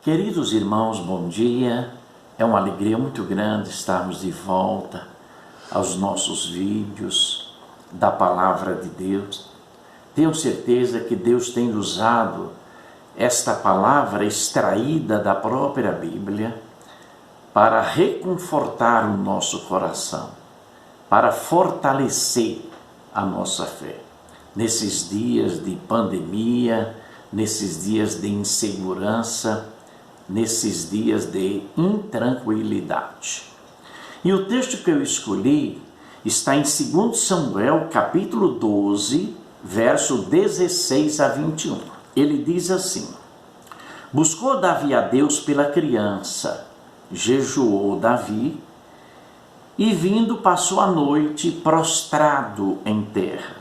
Queridos irmãos, bom dia. É uma alegria muito grande estarmos de volta aos nossos vídeos da Palavra de Deus. Tenho certeza que Deus tem usado esta palavra extraída da própria Bíblia para reconfortar o nosso coração, para fortalecer a nossa fé. Nesses dias de pandemia, nesses dias de insegurança, nesses dias de intranquilidade. E o texto que eu escolhi está em 2 Samuel, capítulo 12, verso 16 a 21. Ele diz assim: Buscou Davi a Deus pela criança, jejuou Davi, e vindo passou a noite prostrado em terra.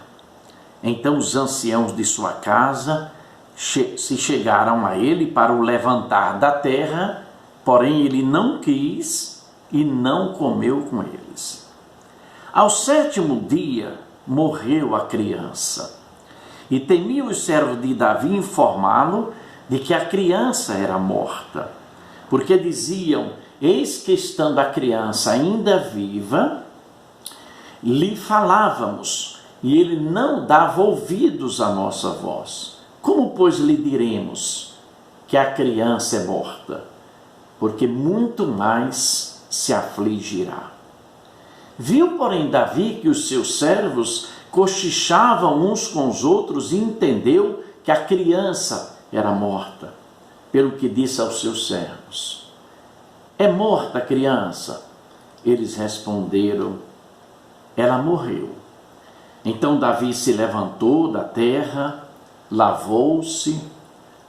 Então os anciãos de sua casa se chegaram a ele para o levantar da terra, porém ele não quis e não comeu com eles. Ao 7º dia morreu a criança, e temia os servos de Davi informá-lo de que a criança era morta, porque diziam: eis que estando a criança ainda viva, lhe falávamos, e ele não dava ouvidos à nossa voz. Como, pois, lhe diremos que a criança é morta? Porque muito mais se afligirá. Viu, porém, Davi que os seus servos cochichavam uns com os outros e entendeu que a criança era morta, pelo que disse aos seus servos: é morta a criança? Eles responderam: ela morreu. Então Davi se levantou da terra, lavou-se,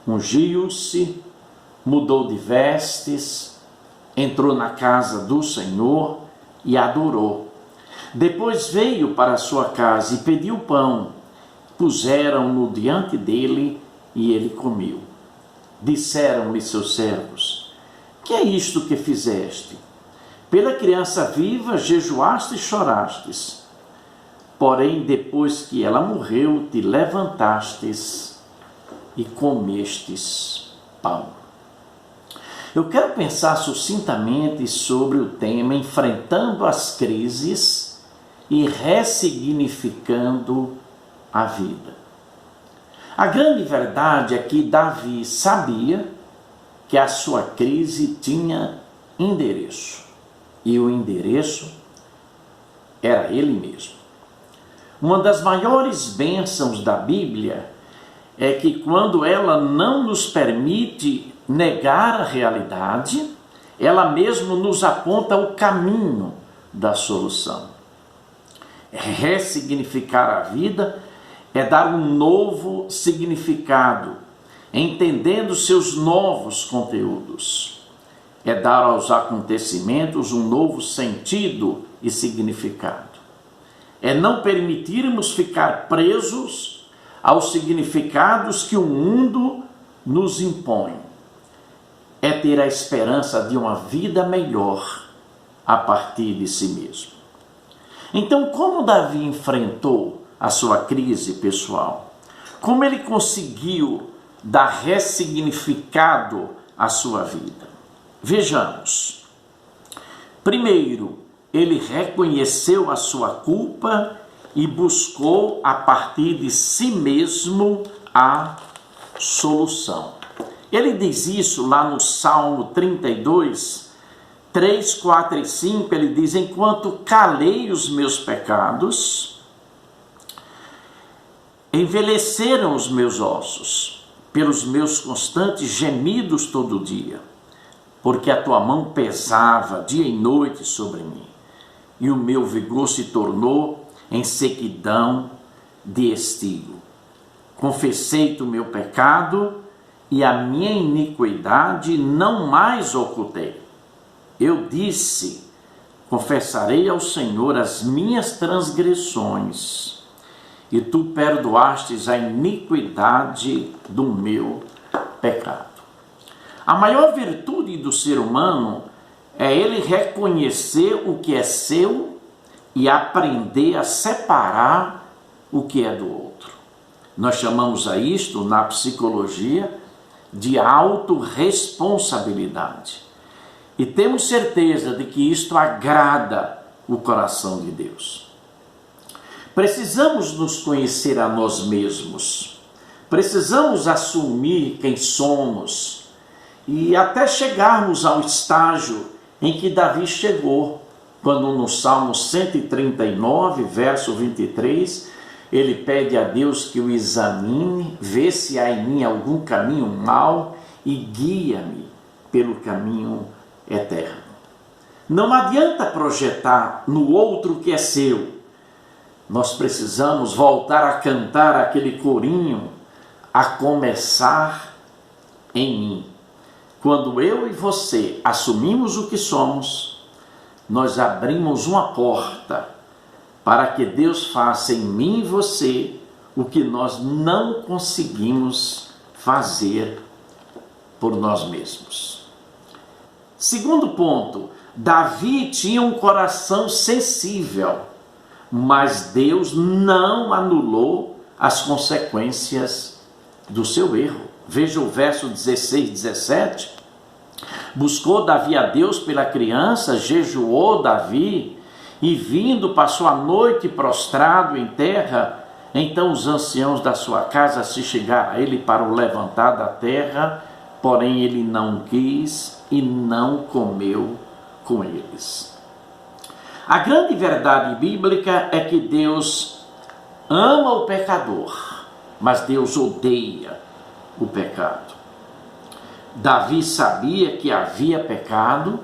ungiu-se, mudou de vestes, entrou na casa do Senhor e adorou. Depois veio para sua casa e pediu pão. Puseram-no diante dele e ele comeu. Disseram-lhe seus servos: que é isto que fizeste? Pela criança viva jejuaste e chorastes. Porém, depois que ela morreu, te levantastes e comestes pão. Eu quero pensar sucintamente sobre o tema enfrentando as crises e ressignificando a vida. A grande verdade é que Davi sabia que a sua crise tinha endereço, e o endereço era ele mesmo. Uma das maiores bênçãos da Bíblia é que quando ela não nos permite negar a realidade, ela mesmo nos aponta o caminho da solução. Ressignificar a vida é dar um novo significado, entendendo seus novos conteúdos. É dar aos acontecimentos um novo sentido e significado. É não permitirmos ficar presos aos significados que o mundo nos impõe. É ter a esperança de uma vida melhor a partir de si mesmo. Então, como Davi enfrentou a sua crise pessoal? Como ele conseguiu dar ressignificado à sua vida? Vejamos. Primeiro, ele reconheceu a sua culpa e buscou a partir de si mesmo a solução. Ele diz isso lá no Salmo 32, 3, 4 e 5, ele diz: enquanto calei os meus pecados, envelheceram os meus ossos, pelos meus constantes gemidos todo dia, porque a tua mão pesava dia e noite sobre mim, e o meu vigor se tornou em sequidão de estio. Confessei-te o meu pecado e a minha iniquidade não mais ocultei. Eu disse: confessarei ao Senhor as minhas transgressões, e tu perdoastes a iniquidade do meu pecado. A maior virtude do ser humano é ele reconhecer o que é seu e aprender a separar o que é do outro. Nós chamamos a isto, na psicologia, de autorresponsabilidade. E temos certeza de que isto agrada o coração de Deus. Precisamos nos conhecer a nós mesmos. Precisamos assumir quem somos e até chegarmos ao estágio em que Davi chegou, quando no Salmo 139, verso 23, ele pede a Deus que o examine, vê se há em mim algum caminho mau e guia-me pelo caminho eterno. Não adianta projetar no outro o que é seu. Nós precisamos voltar a cantar aquele corinho, a começar em mim. Quando eu e você assumimos o que somos, nós abrimos uma porta para que Deus faça em mim e você o que nós não conseguimos fazer por nós mesmos. Segundo ponto, Davi tinha um coração sensível, mas Deus não anulou as consequências do seu erro. Veja o verso 16 e 17. Buscou Davi a Deus pela criança, jejuou Davi, e vindo passou a noite prostrado em terra. Então os anciãos da sua casa se chegaram a ele para o levantar da terra, porém ele não quis e não comeu com eles. A grande verdade bíblica é que Deus ama o pecador, mas Deus odeia o pecado. Davi sabia que havia pecado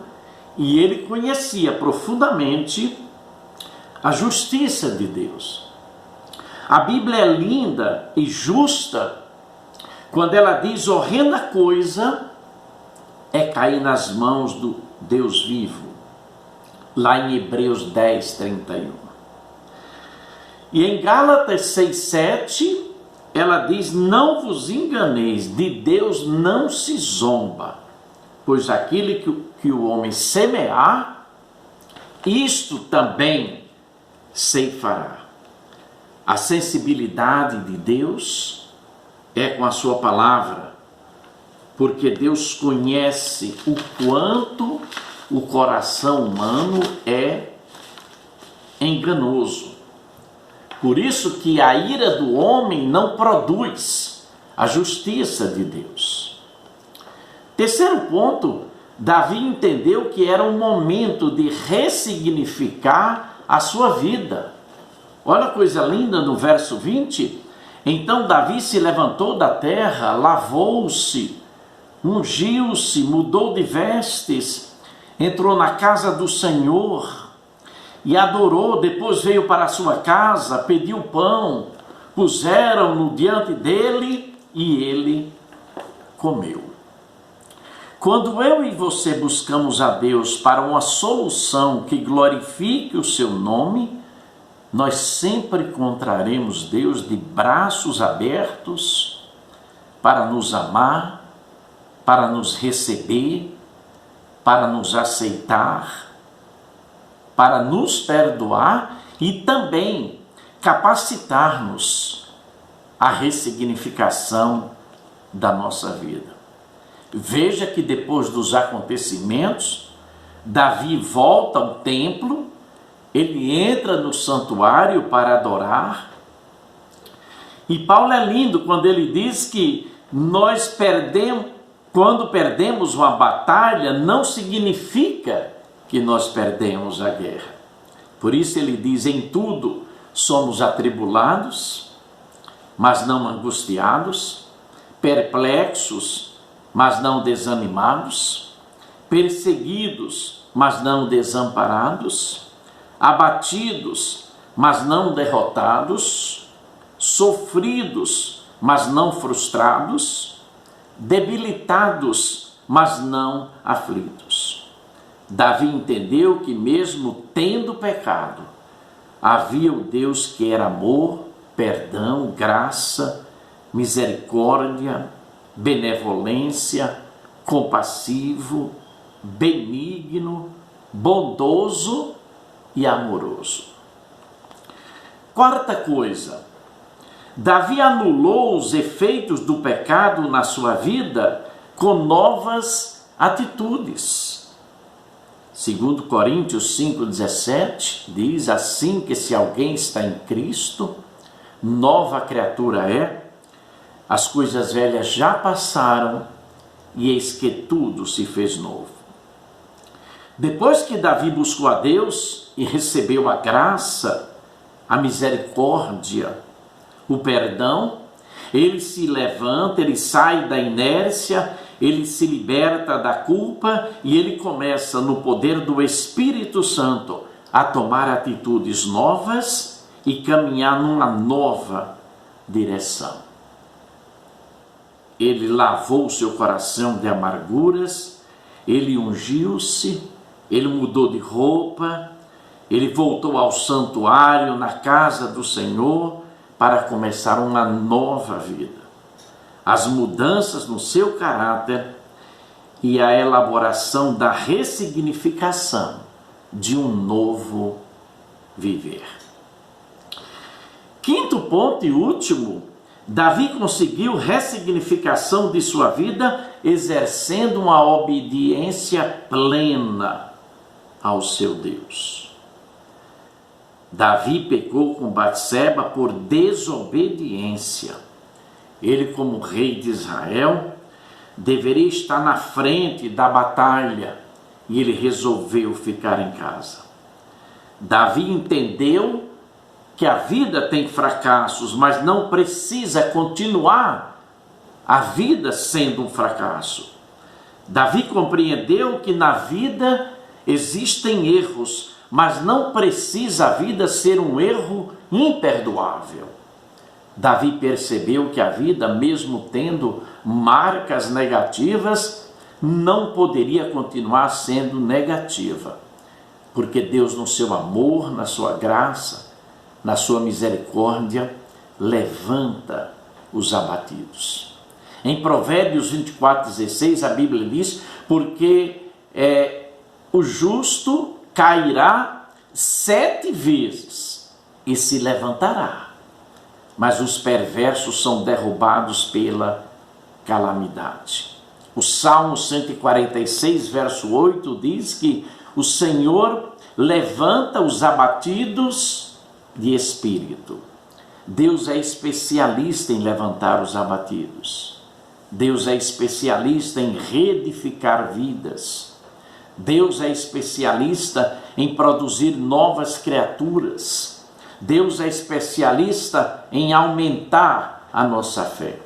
e ele conhecia profundamente a justiça de Deus. A Bíblia é linda e justa quando ela diz: horrenda coisa é cair nas mãos do Deus vivo, lá em Hebreus 10, 31. E em Gálatas 6, 7, ela diz: não vos enganeis, de Deus não se zomba, pois aquilo que o homem semear, isto também ceifará. A sensibilidade de Deus é com a sua palavra, porque Deus conhece o quanto o coração humano é enganoso. Por isso que a ira do homem não produz a justiça de Deus. Terceiro ponto, Davi entendeu que era um momento de ressignificar a sua vida. Olha a coisa linda no verso 20. Então Davi se levantou da terra, lavou-se, ungiu-se, mudou de vestes, entrou na casa do Senhor e adorou. Depois veio para a sua casa, pediu pão, puseram-no diante dele e ele comeu. Quando eu e você buscamos a Deus para uma solução que glorifique o seu nome, nós sempre encontraremos Deus de braços abertos para nos amar, para nos receber, para nos aceitar, para nos perdoar e também capacitar-nos à ressignificação da nossa vida. Veja que depois dos acontecimentos, Davi volta ao templo, ele entra no santuário para adorar. E Paulo é lindo quando ele diz que quando perdemos uma batalha, não significa que nós perdemos a guerra. Por isso ele diz: em tudo somos atribulados, mas não angustiados, perplexos, mas não desanimados, perseguidos, mas não desamparados, abatidos, mas não derrotados, sofridos, mas não frustrados, debilitados, mas não aflitos. Davi entendeu que mesmo tendo pecado, havia o Deus que era amor, perdão, graça, misericórdia, benevolência, compassivo, benigno, bondoso e amoroso. Quarta coisa, Davi anulou os efeitos do pecado na sua vida com novas atitudes. Segundo Coríntios 5,17, diz assim que se alguém está em Cristo, nova criatura é, as coisas velhas já passaram e eis que tudo se fez novo. Depois que Davi buscou a Deus e recebeu a graça, a misericórdia, o perdão, ele se levanta, ele sai da inércia, ele se liberta da culpa e ele começa, no poder do Espírito Santo, a tomar atitudes novas e caminhar numa nova direção. Ele lavou o seu coração de amarguras, ele ungiu-se, ele mudou de roupa, ele voltou ao santuário, na casa do Senhor, para começar uma nova vida. As mudanças no seu caráter e a elaboração da ressignificação de um novo viver. Quinto ponto e último, Davi conseguiu ressignificação de sua vida exercendo uma obediência plena ao seu Deus. Davi pecou com Batseba por desobediência. Ele, como rei de Israel, deveria estar na frente da batalha e ele resolveu ficar em casa. Davi entendeu que a vida tem fracassos, mas não precisa continuar a vida sendo um fracasso. Davi compreendeu que na vida existem erros, mas não precisa a vida ser um erro imperdoável. Davi percebeu que a vida, mesmo tendo marcas negativas, não poderia continuar sendo negativa, porque Deus, no seu amor, na sua graça, na sua misericórdia, levanta os abatidos. Em Provérbios 24:16, a Bíblia diz, porque o justo cairá 7 vezes e se levantará, mas os perversos são derrubados pela calamidade. O Salmo 146, verso 8, diz que o Senhor levanta os abatidos de espírito. Deus é especialista em levantar os abatidos. Deus é especialista em reedificar vidas. Deus é especialista em produzir novas criaturas. Deus é especialista em aumentar a nossa fé.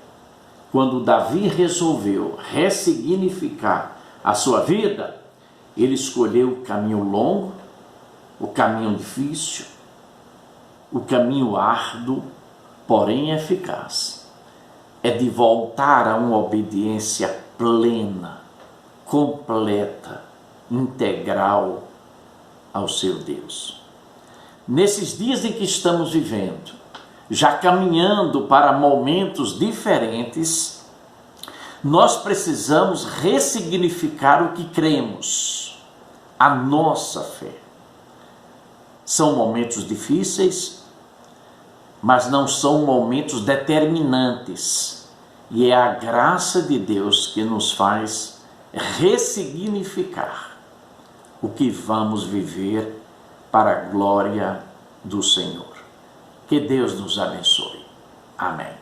Quando Davi resolveu ressignificar a sua vida, ele escolheu o caminho longo, o caminho difícil, o caminho árduo, porém eficaz. É de voltar a uma obediência plena, completa, integral ao seu Deus. Nesses dias em que estamos vivendo, já caminhando para momentos diferentes, nós precisamos ressignificar o que cremos, a nossa fé. São momentos difíceis, mas não são momentos determinantes. E é a graça de Deus que nos faz ressignificar o que vamos viver para a glória do Senhor. Que Deus nos abençoe. Amém.